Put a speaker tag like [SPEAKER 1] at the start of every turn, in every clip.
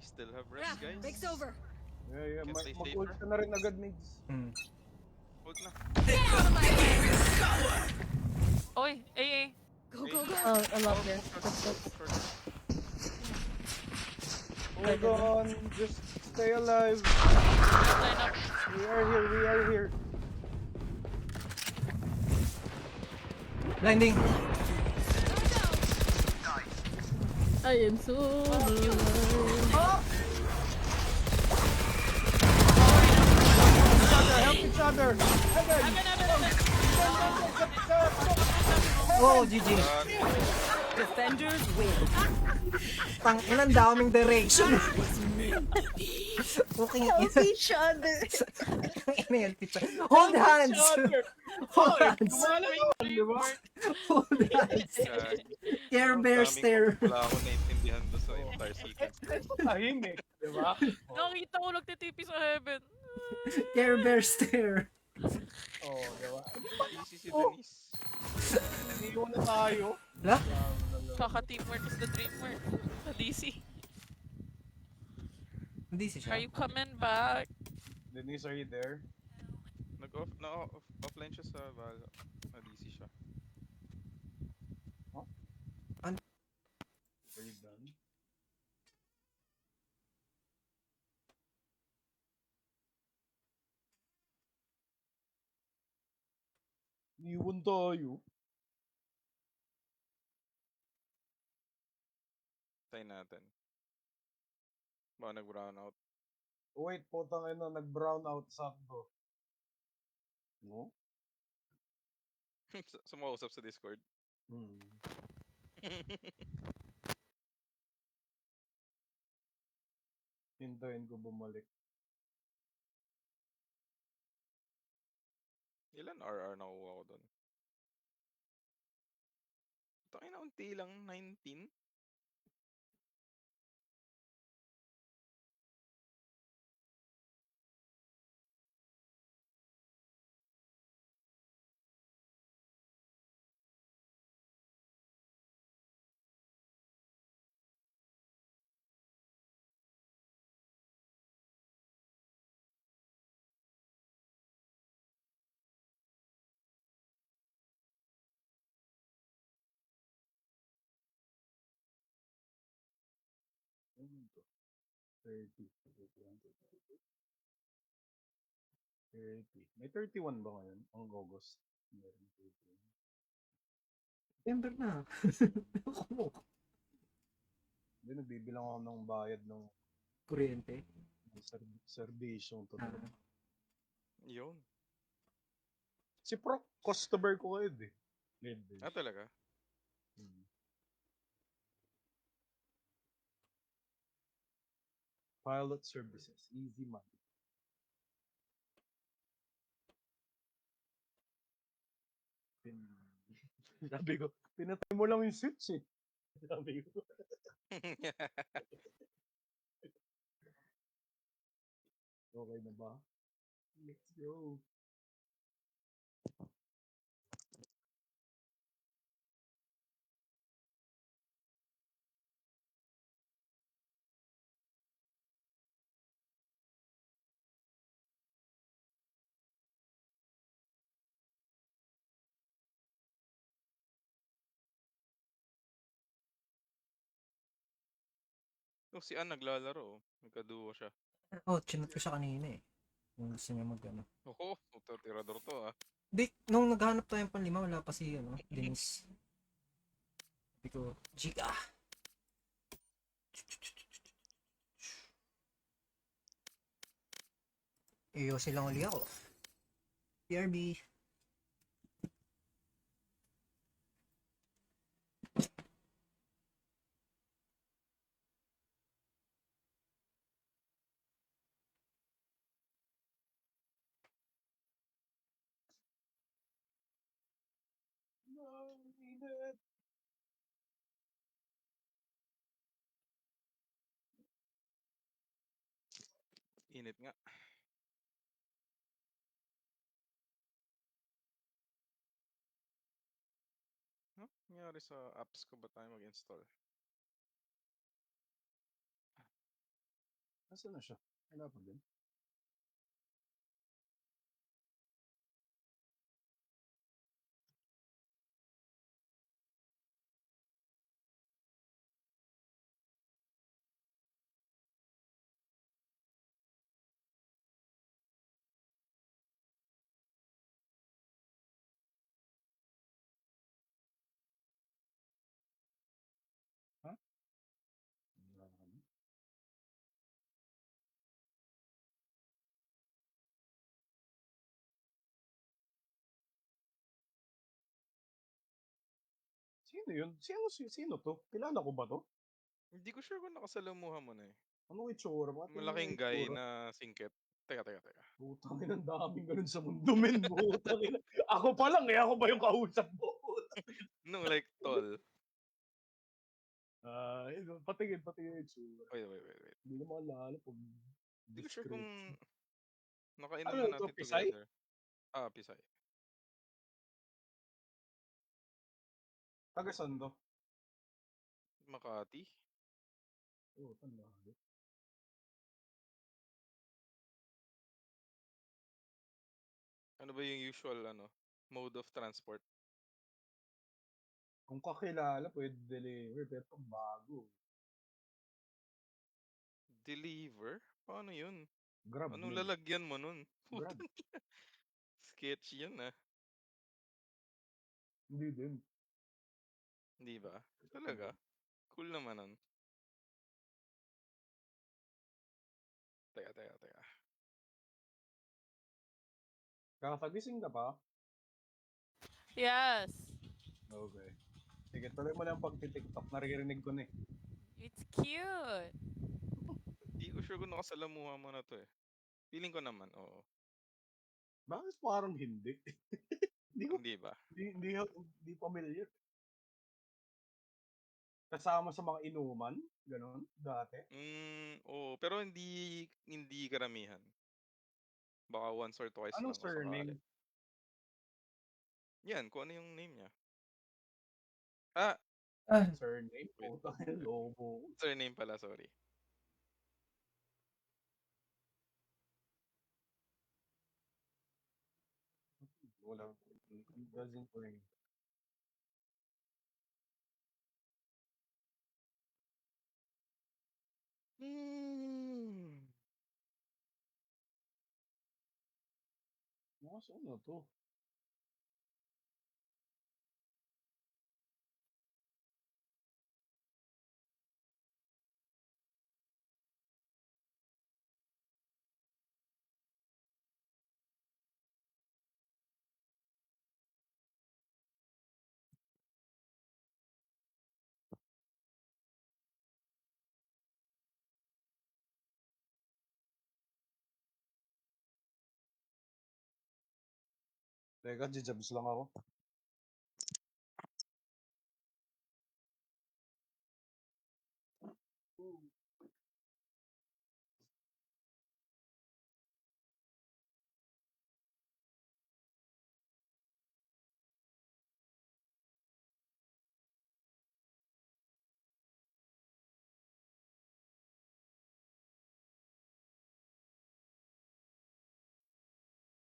[SPEAKER 1] we still have rest, guys.
[SPEAKER 2] Break's over.
[SPEAKER 3] Yeah.
[SPEAKER 1] Can stay
[SPEAKER 3] Mag-ult
[SPEAKER 1] safer.
[SPEAKER 3] ka na rin agad, Migs.
[SPEAKER 1] Hold na.
[SPEAKER 4] Oy, AA.
[SPEAKER 2] Go, go, go.
[SPEAKER 5] Oh, a lot there.
[SPEAKER 1] Short.
[SPEAKER 3] Hold on. Just stay alive.
[SPEAKER 4] Line up.
[SPEAKER 3] We are here.
[SPEAKER 6] Blinding.
[SPEAKER 5] I am so
[SPEAKER 3] Help each other.
[SPEAKER 6] Oh, GG.
[SPEAKER 2] Defenders win.
[SPEAKER 6] Tang ilang daming direction. Okay,
[SPEAKER 5] help each other.
[SPEAKER 6] Hold hands. Hold hands.
[SPEAKER 3] Di ba?
[SPEAKER 6] Hold hands. Care Bear stare.
[SPEAKER 1] Wala ako naintindihan doon sa entire sequence.
[SPEAKER 3] Tahimik. Di ba?
[SPEAKER 4] Nakita ko nagtitipi sa heaven.
[SPEAKER 6] Care Bear stare.
[SPEAKER 3] Oh, di ba?
[SPEAKER 1] Easy si Denise.
[SPEAKER 3] Iiwan na tayo.
[SPEAKER 6] Wala?
[SPEAKER 4] Kaka-teamwork is the dream work. Sa DC.
[SPEAKER 6] Hindi si
[SPEAKER 4] Are
[SPEAKER 6] siya.
[SPEAKER 4] you coming back?
[SPEAKER 3] Denise, are you there?
[SPEAKER 1] Offline siya sa Val. DC siya.
[SPEAKER 3] Are you done? Iiwan tayo.
[SPEAKER 1] Try natin. Baka nag-brown out.
[SPEAKER 3] Wait, putang ina, nag-brown out sakto. No?
[SPEAKER 1] Sumausap sa Discord.
[SPEAKER 3] Hintayin ko bumalik.
[SPEAKER 1] Ilan RR nakuha ko doon? Tangina, unti lang. 19?
[SPEAKER 3] Ano to? 30. 30. May 31 ba ngayon? Ang August. Meron 31.
[SPEAKER 6] Ember na.
[SPEAKER 3] Hindi, nagbibilang ako ng bayad ng
[SPEAKER 6] Kuryente.
[SPEAKER 3] servisyo to.
[SPEAKER 1] Yun.
[SPEAKER 3] Si Proc, customer ko kayo eh. Lead.
[SPEAKER 1] Talaga?
[SPEAKER 3] Pilot services. Easy money. Sabi ko, pinatay mo lang yung switch eh. Sabi ko. Okay na ba? Let's go.
[SPEAKER 1] Si Ann naglalaro. Nagkaduo siya.
[SPEAKER 6] Oh, chinat ko siya kanina eh. Kung gusto niya mag-ano.
[SPEAKER 1] Tirador to
[SPEAKER 6] Di, nung naghanap tayong panlima, wala pa si, Denise. Sabi ko, Giga! Iyo silang uli ako. PRB.
[SPEAKER 3] No, init.
[SPEAKER 1] Init nga. Nangyari sa apps ko ba tayo mag-install?
[SPEAKER 3] Nasaan na siya? Wala pa din. Ha? Wala ka na. Sino yun? Sino to? Kilala ko ba to?
[SPEAKER 1] Hindi ko sure kung nakasalamuha mo na eh.
[SPEAKER 3] Anong itsura? Bakit yung
[SPEAKER 1] Malaking guy
[SPEAKER 3] itsura?
[SPEAKER 1] na singkit. Teka.
[SPEAKER 3] Putang ina, ang daming ganun sa mundo, men. Putang ina. Ako pa lang eh. Ako ba yung kausap mo?
[SPEAKER 1] No, like tall.
[SPEAKER 3] Patingin yung itsura.
[SPEAKER 1] Wait.
[SPEAKER 3] Hindi ko maalala kung
[SPEAKER 1] Hindi ko sure kung
[SPEAKER 3] description.
[SPEAKER 1] nakainom
[SPEAKER 3] Ano
[SPEAKER 1] na
[SPEAKER 3] to,
[SPEAKER 1] natin
[SPEAKER 3] Pisay?
[SPEAKER 1] together. Ah, Pisay.
[SPEAKER 3] Taga saan to?
[SPEAKER 1] Makati.
[SPEAKER 3] Oh, tanda.
[SPEAKER 1] Ano ba yung usual mode of transport?
[SPEAKER 3] Kung kakilala, pwede deliver. Pero itong bago.
[SPEAKER 1] Deliver? Paano yun?
[SPEAKER 3] Grab
[SPEAKER 1] Anong
[SPEAKER 3] yun.
[SPEAKER 1] lalagyan mo nun?
[SPEAKER 3] Grab.
[SPEAKER 1] Sketch yun ah.
[SPEAKER 3] Hindi din.
[SPEAKER 1] Hindi ba? Talaga? Cool naman nun. Teka.
[SPEAKER 3] Kakagising ka pa?
[SPEAKER 4] Yes.
[SPEAKER 3] Okay. Sige, tuloy mo lang pag-tiktok. Naririnig ko na eh.
[SPEAKER 4] It's cute.
[SPEAKER 1] Hindi ko sure kung nakasalamuha mo na to eh. Feeling ko naman, oo.
[SPEAKER 3] Bakit parang hindi? Hindi ko,
[SPEAKER 1] Hindi ba?
[SPEAKER 3] hindi familiar. Kasama sa mga inuman? Ganon? Dati?
[SPEAKER 1] Oo. Pero hindi karamihan. Baka once or twice
[SPEAKER 3] Anong
[SPEAKER 1] lang kung sakali.
[SPEAKER 3] surname?
[SPEAKER 1] Yan, kung ano yung name niya. Ah,
[SPEAKER 6] Ah,
[SPEAKER 3] Surname?
[SPEAKER 1] Wait.
[SPEAKER 3] Puta ka, lobo.
[SPEAKER 1] surname pala, sorry.
[SPEAKER 3] Wala. It doesn't ring.
[SPEAKER 1] Hmm.
[SPEAKER 3] Ano to? Teka, jijabs lang ako.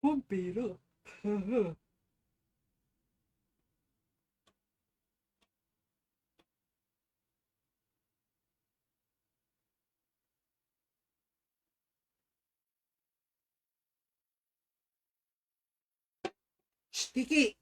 [SPEAKER 6] vampiro. Sticky!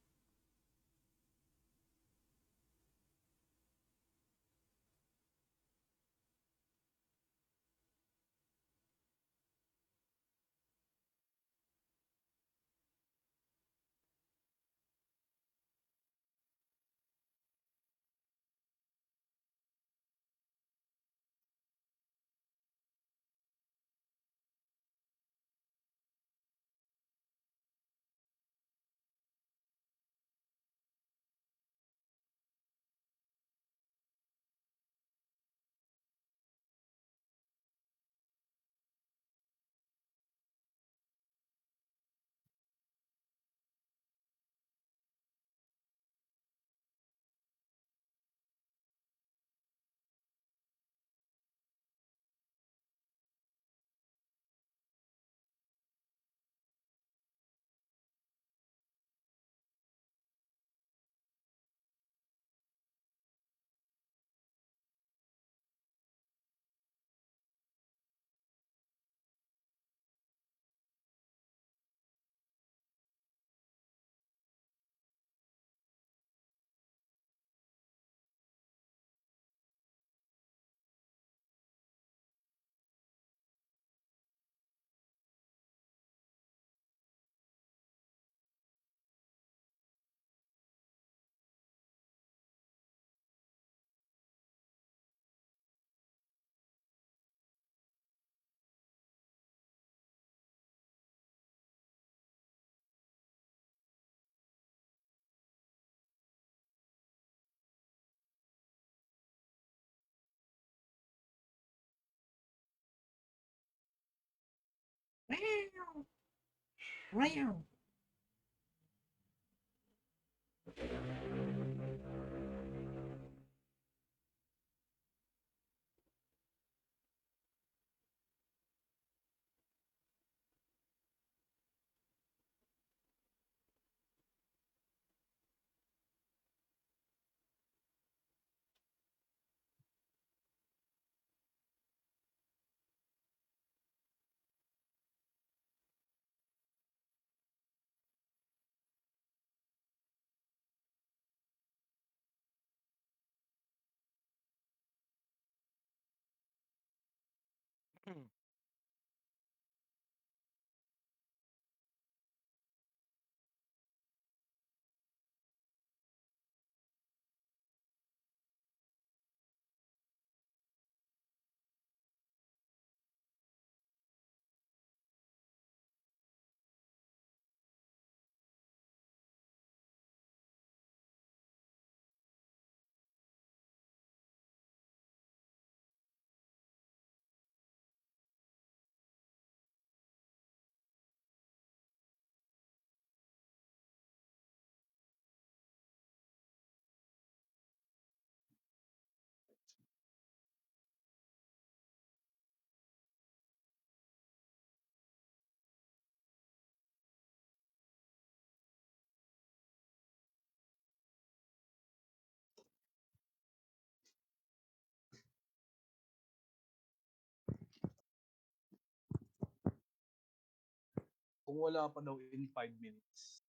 [SPEAKER 3] Kung wala pa daw in 5 minutes,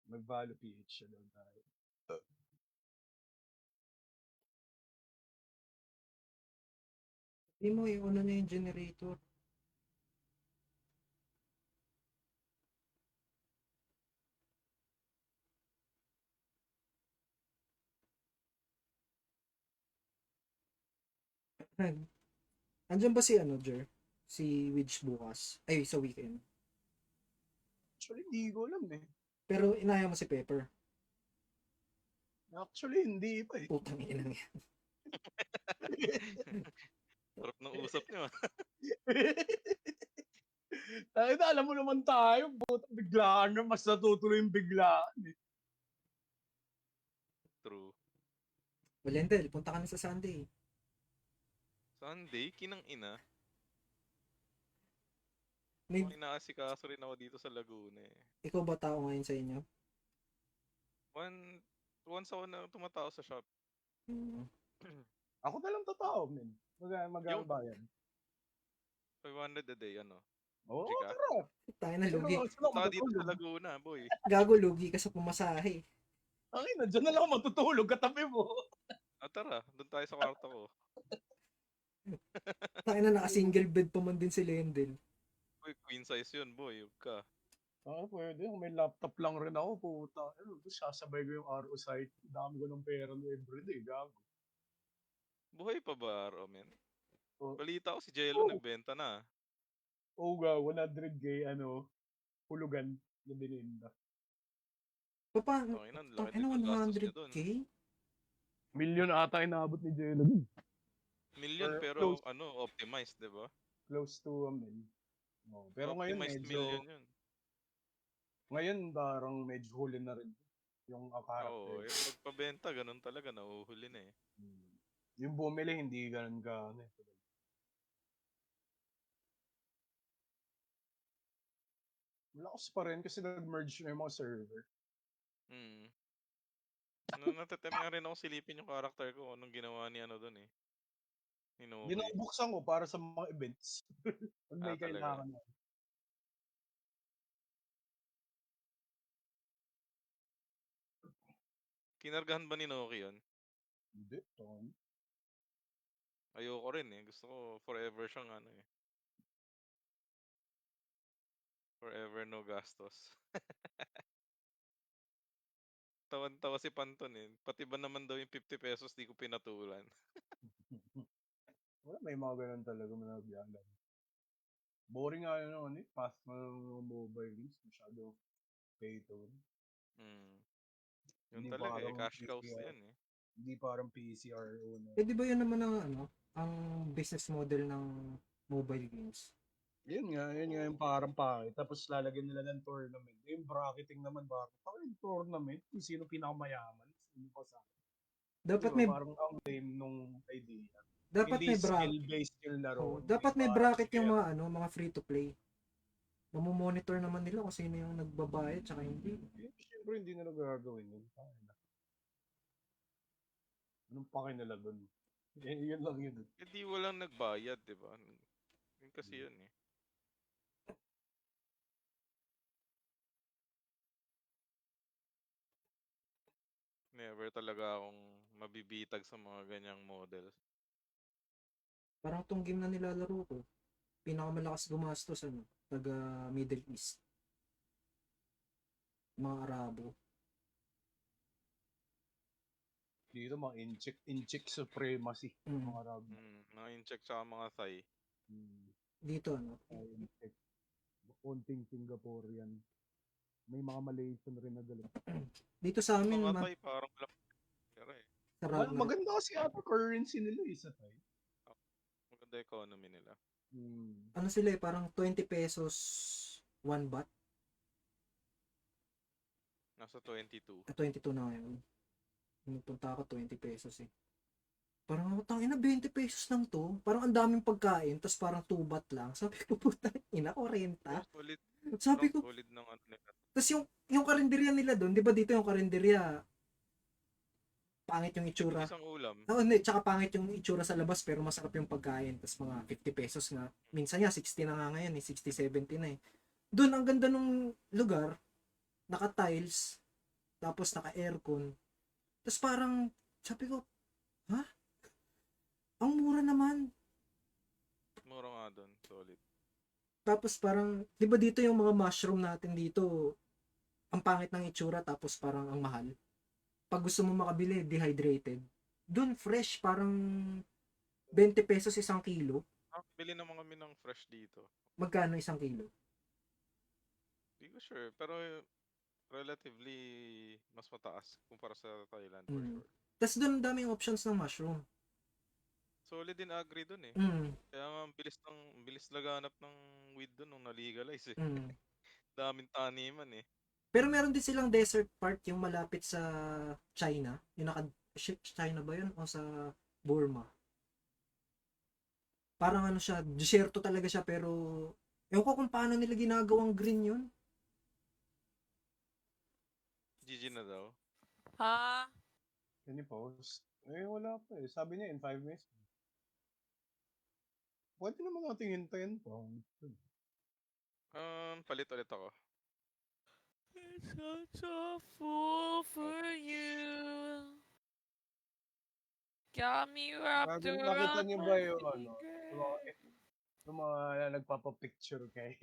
[SPEAKER 3] mag-value PH siya daw tayo.
[SPEAKER 6] Hindi mo yung ano na yung generator. Andyan ba si ano, Jer? Si Widge bukas? Ay, sa weekend.
[SPEAKER 3] Actually, hindi ko alam eh.
[SPEAKER 6] Pero inaya mo si Pepper.
[SPEAKER 3] Actually, hindi pa eh.
[SPEAKER 6] Putang ina yan.
[SPEAKER 1] Sarap ng usap niyo.
[SPEAKER 3] Ay, alam mo naman tayo, buta biglaan na, mas natutuloy yung biglaan eh.
[SPEAKER 1] True.
[SPEAKER 6] Valendel, punta kami sa Sunday.
[SPEAKER 1] Sunday, kinang ina.
[SPEAKER 6] May,
[SPEAKER 1] May inaasikaso rin ako dito sa Laguna eh.
[SPEAKER 6] ikaw ba tao ngayon sa inyo?
[SPEAKER 1] Once ako na tumatao sa shop.
[SPEAKER 6] Hmm.
[SPEAKER 3] Ako na lang totoo, men. Magkano
[SPEAKER 1] Yung-
[SPEAKER 3] ba yan?
[SPEAKER 1] 500 a day, ano.
[SPEAKER 3] Oo,
[SPEAKER 1] Chika.
[SPEAKER 3] tara.
[SPEAKER 6] Tayo na lugi.
[SPEAKER 1] Punta ka dito sa Laguna, boy.
[SPEAKER 6] Gago lugi ka sa pumasahe.
[SPEAKER 3] Ay, na, dyan na lang ako matutulog katabi mo.
[SPEAKER 1] Tara, doon tayo sa kwarto ko.
[SPEAKER 6] Tayo na naka-single bed pa man din si Lendel.
[SPEAKER 1] Boy, queen size yun, boy. Huwag ka.
[SPEAKER 3] Pwede. Kung may laptop lang rin ako, puta. Sasabay ko yung RO site. Dami ko ng pera no everyday, gago.
[SPEAKER 1] Buhay pa ba, Roman?
[SPEAKER 3] Oh.
[SPEAKER 1] Balita ko si Jello
[SPEAKER 3] Oh.
[SPEAKER 1] nagbenta na.
[SPEAKER 3] Oo ga, 100k, hulugan na bininda.
[SPEAKER 6] Paano?
[SPEAKER 1] Okay na, laki
[SPEAKER 6] Ano,
[SPEAKER 1] din ng gastos niya doon.
[SPEAKER 6] 100k?
[SPEAKER 3] Million ata inaabot ni Jello dun.
[SPEAKER 1] Million
[SPEAKER 3] Or
[SPEAKER 1] pero
[SPEAKER 3] close.
[SPEAKER 1] optimized, di ba?
[SPEAKER 3] Close to a mil. Oh, pero ngayon
[SPEAKER 1] Optimized
[SPEAKER 3] medyo,
[SPEAKER 1] million yun.
[SPEAKER 3] ngayon parang medyo huli na rin yung akaharap.
[SPEAKER 1] Oo, yung pagpabenta, ganun talaga, nauhuli na eh.
[SPEAKER 3] Yung bumili, hindi ganun ka, malakas pa rin kasi nag-merge na yung mga server.
[SPEAKER 1] Natatem nga rin ako silipin yung character ko, anong ginawa ni doon eh. Inoki.
[SPEAKER 3] Binubuksan ko para sa mga events. Pag may
[SPEAKER 1] Talaga.
[SPEAKER 3] kailangan na.
[SPEAKER 1] Kinargahan ba ni Noki yun?
[SPEAKER 3] Hindi, Tom.
[SPEAKER 1] Ayoko rin eh. Gusto ko forever siyang eh. Forever no gastos. Tawan-tawa si Panton eh. Pati ba naman daw yung 50 pesos di ko pinatulan.
[SPEAKER 3] Wala, may mga ganun talaga managyalan. Boring nga yun, fast mga mobile games, masyado pay to win.
[SPEAKER 1] Yun
[SPEAKER 3] Hindi
[SPEAKER 1] talaga eh.
[SPEAKER 3] parang
[SPEAKER 1] Cash cows
[SPEAKER 3] PCR.
[SPEAKER 1] yan eh.
[SPEAKER 3] Hindi parang PCRO na.
[SPEAKER 6] Eh di ba yun naman ang ang business model ng mobile games.
[SPEAKER 3] Yun nga yung parang pangit. Tapos lalagyan nila ng tournament. Yung bracketing naman, parang tournament, kung sino pinakamayaman, sino pa sa akin.
[SPEAKER 6] Dapat
[SPEAKER 3] Diba,
[SPEAKER 6] may
[SPEAKER 3] parang ang lame nung idea.
[SPEAKER 6] dapat
[SPEAKER 3] Hindi
[SPEAKER 6] may bracket.
[SPEAKER 3] skill-based yung laro.
[SPEAKER 6] Dapat may
[SPEAKER 3] Parang
[SPEAKER 6] bracket yung
[SPEAKER 3] sige,
[SPEAKER 6] mga free to play. Mamomonitor naman nila kung sino yung nagbabayad tsaka hindi.
[SPEAKER 3] Siyempre hindi nila gagawin yun. Anong pake nila dun? Yun lang yun.
[SPEAKER 1] Hindi walang nagbayad, di ba? Yun kasi yun eh. Never talaga akong mabibitag sa mga ganyang models.
[SPEAKER 6] Parang tong game na nilalaro ko, pinakamalakas gumastos taga Middle East. Mga Arabo.
[SPEAKER 3] Dito mga incheck supremacy.
[SPEAKER 6] Mm.
[SPEAKER 3] Mga Arab.
[SPEAKER 1] Mga incheck tsaka mga Thai.
[SPEAKER 6] Dito
[SPEAKER 3] Incheck. Konting Singaporean. May mga Malaysian rin na galit.
[SPEAKER 6] dito sa amin
[SPEAKER 1] Mga Thai parang walang pera eh.
[SPEAKER 6] sarap.
[SPEAKER 3] Maganda kasi ata currency nila sa Thai.
[SPEAKER 1] Maganda economy nila.
[SPEAKER 6] Ano sila parang 20 pesos 1 baht.
[SPEAKER 1] Nasa 22.
[SPEAKER 6] 22 na ngayon. Nagpunta ako 20 pesos eh. Parang tangina 20 pesos lang to. Parang ang daming pagkain tapos parang 2 baht lang. Sabi ko puta ina 40.
[SPEAKER 1] Solid.
[SPEAKER 6] Sabi ko
[SPEAKER 1] Solid ng ano nila.
[SPEAKER 6] tapos yung karinderya nila doon, 'di ba dito yung karinderya pangit yung itsura.
[SPEAKER 1] Isang ulam.
[SPEAKER 6] Hindi, tsaka pangit yung itsura sa labas pero masarap yung pagkain. Tapos mga 50 pesos nga. Minsan nga 60 na nga ngayon eh, 60, 70 na eh. Doon ang ganda nung lugar, naka-tiles, tapos naka-aircon. Tapos parang, sabi ko, ha? Ang mura naman.
[SPEAKER 1] Mura nga doon, solid.
[SPEAKER 6] Tapos parang, di ba dito yung mga mushroom natin dito, ang pangit ng itsura tapos parang ang mahal. Pag gusto mo makabili, dehydrated. Doon fresh, parang 20 pesos 1 kilo.
[SPEAKER 1] Bili naman kami ng fresh dito.
[SPEAKER 6] Magkano 1 kilo?
[SPEAKER 1] Hindi ko sure, pero relatively mas mataas kumpara sa Thailand for sure.
[SPEAKER 6] Tapos doon daming options ng mushroom.
[SPEAKER 1] Solid din agri doon eh. Kaya nga ang bilis laganap ng weed doon nung na-legalize eh. Daming taniman eh.
[SPEAKER 6] Pero meron din silang desert part yung malapit sa China. Yung China ba yun? O sa Burma. Parang ano siya, desierto talaga siya pero ewan ko kung paano nila ginagawang green yun.
[SPEAKER 1] GG na daw.
[SPEAKER 4] Ha?
[SPEAKER 3] Can you post? Wala pa eh. Sabi niya in 5 minutes. Pwede naman natin hintayin pa.
[SPEAKER 1] Palit ulit ako.
[SPEAKER 4] It's such a fool for you. Got me wrapped
[SPEAKER 3] Nakita
[SPEAKER 4] around
[SPEAKER 3] niyo ba yung
[SPEAKER 4] my
[SPEAKER 3] ano?
[SPEAKER 4] finger.
[SPEAKER 3] Yung mga nagpapapicture kay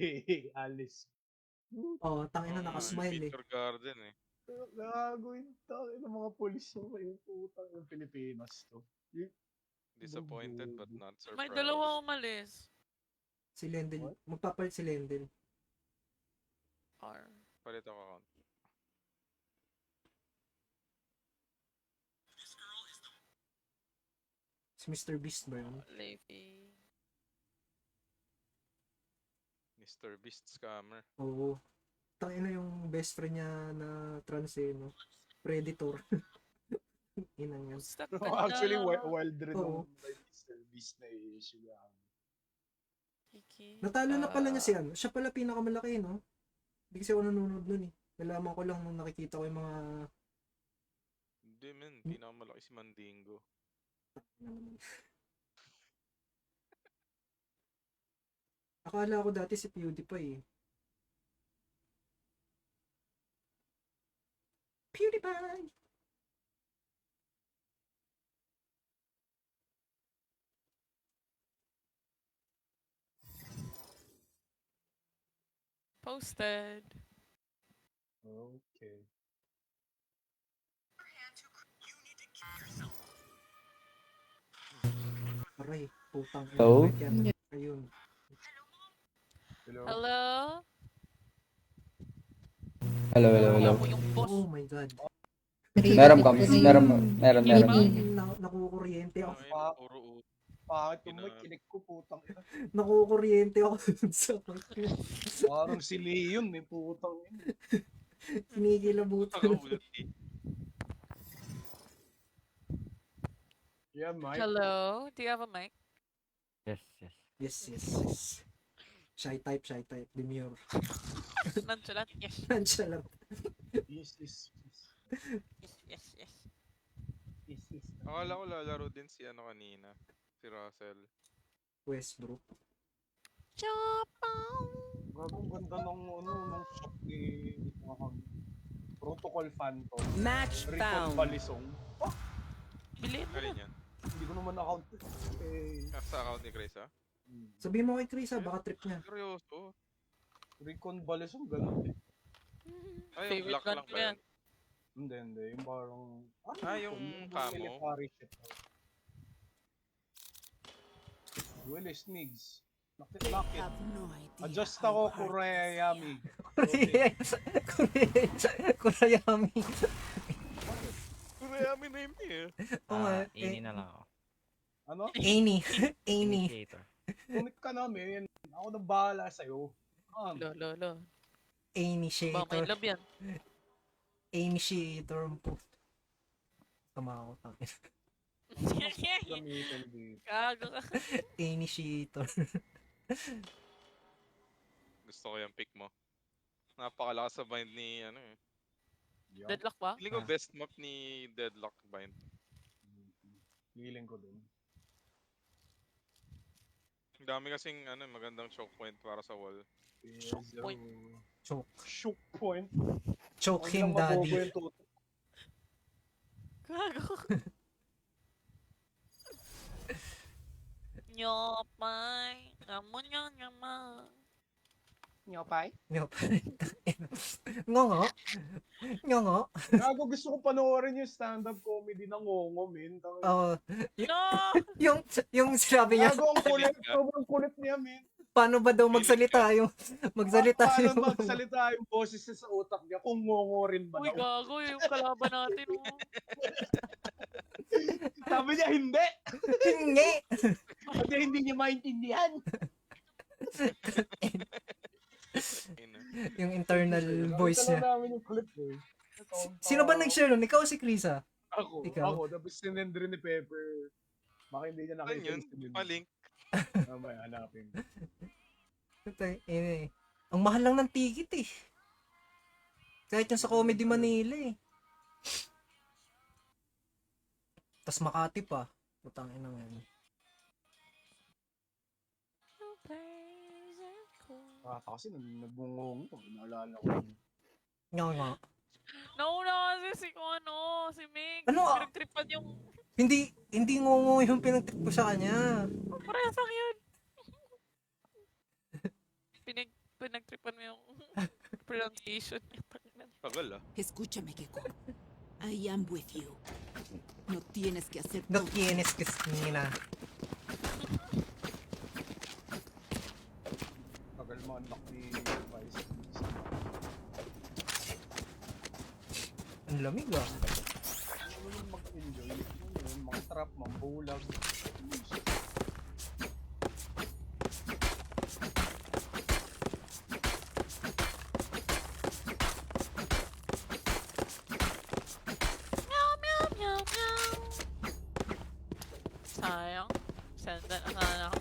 [SPEAKER 3] Alice.
[SPEAKER 6] Oh, tangina nakasmile eh.
[SPEAKER 1] Picture garden eh.
[SPEAKER 3] Gagawin tayo ng mga polis yung putang yung Pilipinas to.
[SPEAKER 1] Disappointed but not surprised.
[SPEAKER 4] May dalawa umalis.
[SPEAKER 6] Si Lendel,
[SPEAKER 3] What?
[SPEAKER 6] magpapalit si Lendel.
[SPEAKER 4] Or,
[SPEAKER 1] Palit ako account.
[SPEAKER 6] Si Mr. Beast ba yun?
[SPEAKER 4] Leafy.
[SPEAKER 1] Mr. Beast scammer.
[SPEAKER 6] Oo. Tangina yung best friend niya na trans eh, no? Predator. Inang yan.
[SPEAKER 4] Stuck
[SPEAKER 3] No,
[SPEAKER 4] ka
[SPEAKER 3] actually,
[SPEAKER 4] dalawa.
[SPEAKER 3] wild rin
[SPEAKER 6] Oo.
[SPEAKER 3] nung Mr. Beast na issue yan.
[SPEAKER 4] Kiki.
[SPEAKER 6] Natalo na pala niya si ano. Siya pala pinakamalaki, no? Hindi kasi ako nanonood nun eh. Nalaman ko lang nung nakikita ko yung mga...
[SPEAKER 1] Hindi men, pinakamalaki si Mandingo.
[SPEAKER 6] Akala ko dati si PewDiePie eh. PewDiePie!
[SPEAKER 4] Posted.
[SPEAKER 3] Okay.
[SPEAKER 6] Aray, putang ina.
[SPEAKER 7] Hello?
[SPEAKER 6] Yan. Ayun.
[SPEAKER 3] Hello?
[SPEAKER 4] Hello?
[SPEAKER 7] Hello.
[SPEAKER 4] Ako yung boss.
[SPEAKER 6] Oh my god.
[SPEAKER 7] Meron.
[SPEAKER 6] Nakukuryente ako.
[SPEAKER 1] Ay, puro
[SPEAKER 3] Pangit yung
[SPEAKER 1] Ina-
[SPEAKER 3] mic, kinig ko putang ina.
[SPEAKER 6] Nakukuryente ako sa
[SPEAKER 3] Parang si Leon, may putang ina.
[SPEAKER 6] kinikilabutan.
[SPEAKER 1] Nakahulti.
[SPEAKER 3] Yeah, Mike.
[SPEAKER 4] Hello? Do you have a mic?
[SPEAKER 7] Yes, yes.
[SPEAKER 6] Yes, yes, yes. Shy type, demure.
[SPEAKER 4] Nonchalant? Yes.
[SPEAKER 6] Nonchalant.
[SPEAKER 3] Yes, yes, yes.
[SPEAKER 4] Yes, yes, yes.
[SPEAKER 3] Yes, yes.
[SPEAKER 1] Akala ko lalaro din si ano kanina. Si Russell.
[SPEAKER 6] Westbrook.
[SPEAKER 3] Gagong ganda ng ng shop ni Protocol Phantom.
[SPEAKER 2] Match
[SPEAKER 3] Recon
[SPEAKER 2] found.
[SPEAKER 3] Balisong.
[SPEAKER 4] Bilhin mo na.
[SPEAKER 1] Alin yan?
[SPEAKER 3] Hindi ko naman account.
[SPEAKER 1] Sa account ni Chris, ha?
[SPEAKER 6] Sabihin mo kay Chris baka trip niya.
[SPEAKER 1] Seryoso.
[SPEAKER 3] Recon Balisong, ganun eh.
[SPEAKER 1] Ay, yung
[SPEAKER 4] Favorite
[SPEAKER 1] black
[SPEAKER 4] gun
[SPEAKER 1] lang
[SPEAKER 4] ko
[SPEAKER 1] ba
[SPEAKER 4] yan.
[SPEAKER 1] yan?
[SPEAKER 3] Hindi. Yung parang...
[SPEAKER 1] yung camo?
[SPEAKER 3] military shit. Willie Snigs. Nakit. Adjust ako, Kurayami.
[SPEAKER 6] Kurayami.
[SPEAKER 1] Kurayami na yun eh.
[SPEAKER 6] Oo nga.
[SPEAKER 7] Ini na lang ako.
[SPEAKER 3] Ano?
[SPEAKER 6] Amy.
[SPEAKER 7] Initiator.
[SPEAKER 3] Kumit ka namin. Ako nang bahala sa'yo.
[SPEAKER 4] Lo. Baka
[SPEAKER 6] Initiator.
[SPEAKER 4] may love yan.
[SPEAKER 6] Initiator. Tama ako.
[SPEAKER 3] Gamitin dito.
[SPEAKER 4] Gago ka.
[SPEAKER 6] Initiator.
[SPEAKER 1] Gusto ko yung pick mo. Napakalakas sa bind ni ano eh.
[SPEAKER 3] Yeah.
[SPEAKER 4] Deadlock ba?
[SPEAKER 1] Feeling ko best map ni Deadlock bind.
[SPEAKER 3] Feeling ko din.
[SPEAKER 1] Ang dami kasing ano, magandang choke point para sa wall.
[SPEAKER 3] Yes,
[SPEAKER 4] point.
[SPEAKER 6] Choke.
[SPEAKER 3] Shook point.
[SPEAKER 6] Choke
[SPEAKER 3] Huwag
[SPEAKER 6] him,
[SPEAKER 3] lang mabobo
[SPEAKER 6] daddy.
[SPEAKER 3] yung tutok.
[SPEAKER 4] Gago. Nyopay. Amo nyama.
[SPEAKER 3] Nyopay?
[SPEAKER 6] Ngongo. Ngongo.
[SPEAKER 3] Gago, gusto ko panoorin yung stand-up comedy ng Ngongo, min.
[SPEAKER 6] Oh,
[SPEAKER 4] No!
[SPEAKER 6] yung sinabi niya,
[SPEAKER 3] Gago, ang kulit. Sobrang kulit niya, min.
[SPEAKER 6] paano ba daw magsalita yung
[SPEAKER 3] Paano magsalita yung boses niya sa utak niya kung Ngongo rin ba
[SPEAKER 4] Uy,
[SPEAKER 3] daw?
[SPEAKER 4] gago yung kalaban natin. Oh.
[SPEAKER 3] Sabi niya, hindi.
[SPEAKER 6] Hindi.
[SPEAKER 3] Kasi hindi niya maintindihan.
[SPEAKER 6] Yung internal voice
[SPEAKER 3] Nakita
[SPEAKER 6] niya.
[SPEAKER 3] lang namin yung clip eh.
[SPEAKER 6] Sino ba nag-share nun? Ikaw o si Krisa? Ikaw?
[SPEAKER 3] Ako. Tapos sinend rin ni Pepper. Baka hindi niya
[SPEAKER 1] Ano
[SPEAKER 3] nakita
[SPEAKER 1] yun?
[SPEAKER 3] yung sinend.
[SPEAKER 1] Palink.
[SPEAKER 3] Mamaya, hanapin.
[SPEAKER 6] Ang mahal lang ng ticket eh. Kahit yung sa Comedy Manila eh. Tas Makati pa. Putang ina nga.
[SPEAKER 3] Kasi nagbungong ko. Naalala ko.
[SPEAKER 6] Nga.
[SPEAKER 4] Nauna kasi si si Meg.
[SPEAKER 6] Ano?
[SPEAKER 4] Pinagtripan yung...
[SPEAKER 6] Hindi ngongo yung pinagtip ko sa kanya.
[SPEAKER 4] Parehas lang yun. Pinagtripan mo yung pronunciation niya.
[SPEAKER 1] Tagal ah.
[SPEAKER 2] Escúchame, Gecko. I am with you. No tienes que hacer
[SPEAKER 6] No
[SPEAKER 2] todo.
[SPEAKER 6] tienes que esquina.
[SPEAKER 3] Tagal mo anak ni Vice.
[SPEAKER 6] Ang lamig ah.
[SPEAKER 3] Ano yung mag-enjoy? Yung mga trap, mambulag.
[SPEAKER 4] Sayang. Senda na sana ako.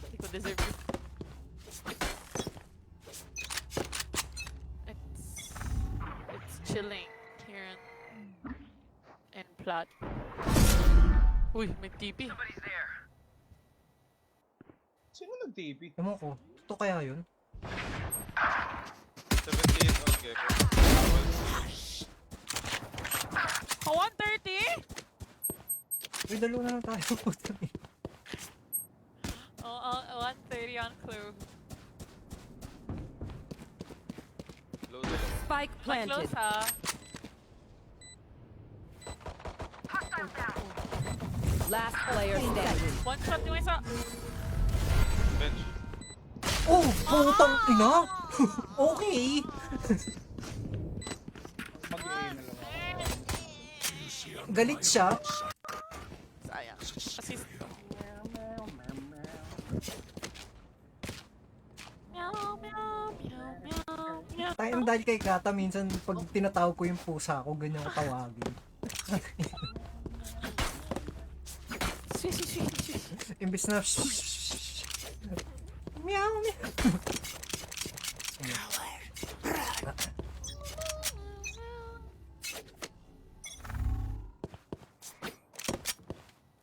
[SPEAKER 4] Hindi ko deserve it. It's chilling here in Plat. Uy, may TP.
[SPEAKER 3] Sino nag-TP?
[SPEAKER 6] Ewan ko. Ito kaya yun?
[SPEAKER 1] 78 on Gecko.
[SPEAKER 4] 130?
[SPEAKER 6] Uy, dalo na lang tayo.
[SPEAKER 4] Oh, 130 on Clue.
[SPEAKER 1] Low dalawa.
[SPEAKER 2] Spike planted.
[SPEAKER 4] Close ha.
[SPEAKER 2] Last player standing.
[SPEAKER 4] One shot yung isa.
[SPEAKER 1] Bench.
[SPEAKER 6] Oh! Putang ina! Okay!
[SPEAKER 3] Mag-A na lang ako.
[SPEAKER 6] Galit siya.
[SPEAKER 4] Sayang. Assist ko.
[SPEAKER 6] Ay, dahil kay Kata, minsan pag tinatawag ko yung pusa ko, ganyan ko tawagin. Imbis na, meow, meow.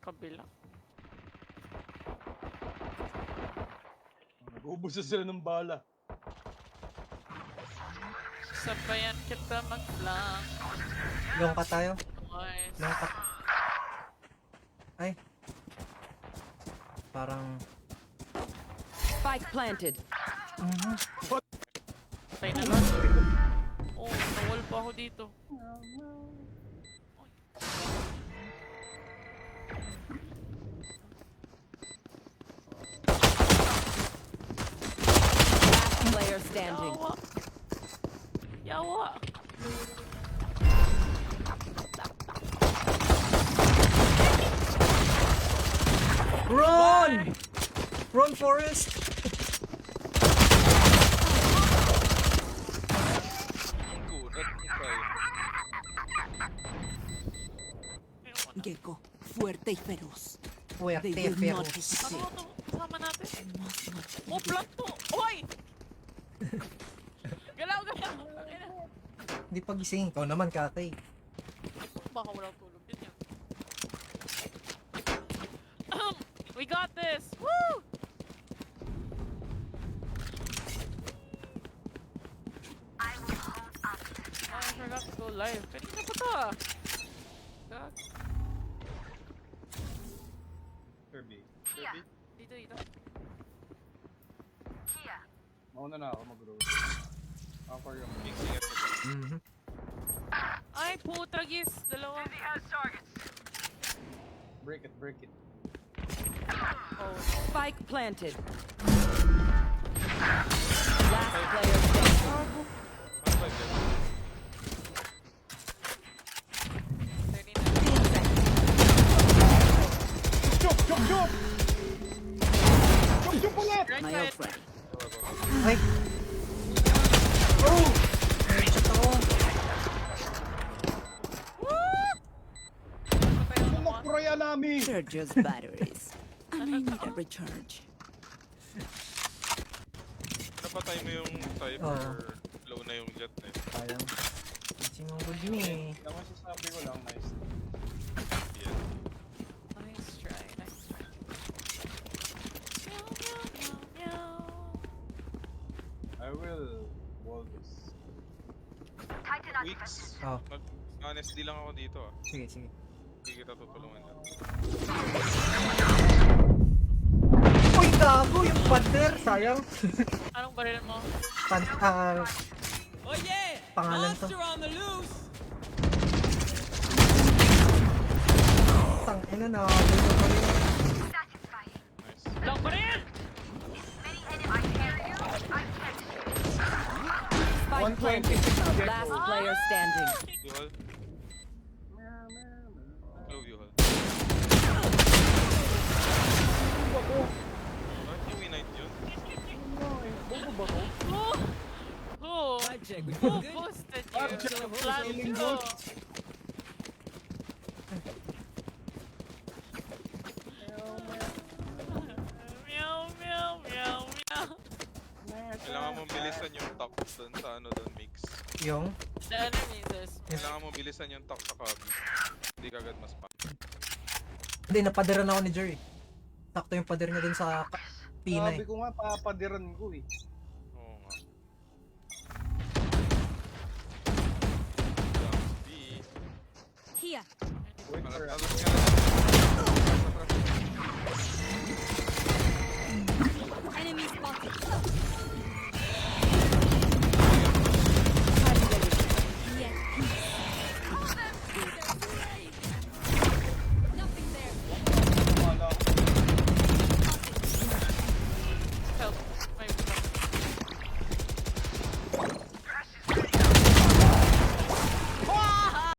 [SPEAKER 4] Kabila.
[SPEAKER 3] Nag-ubos na sila ng bala.
[SPEAKER 4] Sabayan kita mag-flank.
[SPEAKER 6] Long ka tayo.
[SPEAKER 4] Nice.
[SPEAKER 6] Long ka. Ay. Parang,
[SPEAKER 2] Spike planted.
[SPEAKER 4] Patay na lang. Oh, nawal pa ako dito.
[SPEAKER 2] Last player standing.
[SPEAKER 4] Yawa. Yawa.
[SPEAKER 6] run! Run, Forrest!
[SPEAKER 1] Ang kunat mo tayo.
[SPEAKER 2] Gecko, fuerte y feroz.
[SPEAKER 6] Fuerte,
[SPEAKER 2] They will
[SPEAKER 6] pero.
[SPEAKER 2] not hesitate.
[SPEAKER 4] Ano to? Kasama natin.
[SPEAKER 2] They must not
[SPEAKER 4] Oh, plant to! Oy! Galaw, galaw! Tangina.
[SPEAKER 6] Hindi pa gising. Ikaw naman, Katay.
[SPEAKER 4] Baka walang tulog din yan. We got this! Woo! Oh, I forgot to go live. Kanina pa to ah. God.
[SPEAKER 3] Kirby.
[SPEAKER 4] Dito, dito.
[SPEAKER 3] Mauna na ako mag-roll. Upper yung
[SPEAKER 1] Mixing it again.
[SPEAKER 4] Ay, putragis! Dalawa.
[SPEAKER 3] break it, break it.
[SPEAKER 4] Oh,
[SPEAKER 2] Spike planted. Last player standing.
[SPEAKER 1] Ano ba yun?
[SPEAKER 4] 39.
[SPEAKER 3] Chop, chop, chop! Chop, chop ulit!
[SPEAKER 4] Right
[SPEAKER 2] My
[SPEAKER 4] side.
[SPEAKER 2] ult ready.
[SPEAKER 6] Ay! Oh! Headshot ako.
[SPEAKER 4] Patay na naman.
[SPEAKER 3] Pumakura yan namin!
[SPEAKER 2] Sergio's batteries. And I need a recharge.
[SPEAKER 1] Napatay mo yung Cypher.
[SPEAKER 6] Oo.
[SPEAKER 1] Low na yung jet eh.
[SPEAKER 6] Sayang. Sinungod me.
[SPEAKER 3] Ang masasabi ko lang, nice.
[SPEAKER 1] Yeah.
[SPEAKER 4] Nice try, nice try. Meow, meow, meow, meow.
[SPEAKER 3] I will wall this.
[SPEAKER 1] Weeks.
[SPEAKER 6] Oh,
[SPEAKER 1] Honestly lang ako dito ah.
[SPEAKER 6] sige, sige.
[SPEAKER 1] Hindi kita tutulungan yan.
[SPEAKER 6] Uy, gago! Yung pader! Sayang.
[SPEAKER 4] Anong baril mo?
[SPEAKER 6] Pangalan to. Tangina na. Ganyan pa rin.
[SPEAKER 1] Nice.
[SPEAKER 4] Long baril!
[SPEAKER 2] Spike planted. Last player standing.
[SPEAKER 1] Yuhal. Low Yuhal. Bakit yung winite yun?
[SPEAKER 4] Who boosted you? Plan ko. Meow, meow, meow, meow.
[SPEAKER 1] Kailangan mo bilisan yung talk dun sa ano dun mix.
[SPEAKER 6] Yung?
[SPEAKER 4] The enemy is...
[SPEAKER 1] Kailangan mo bilisan yung talk sa copy. Hindi kagad mas pa.
[SPEAKER 6] Hindi, napadiran ako ni Jerry. Sakto yung pader niya dun sa Pinay.
[SPEAKER 3] Sabi ko nga, papadiran ko eh.
[SPEAKER 1] Oo nga. B.
[SPEAKER 2] Here.
[SPEAKER 3] Wait for
[SPEAKER 1] Alas ka na.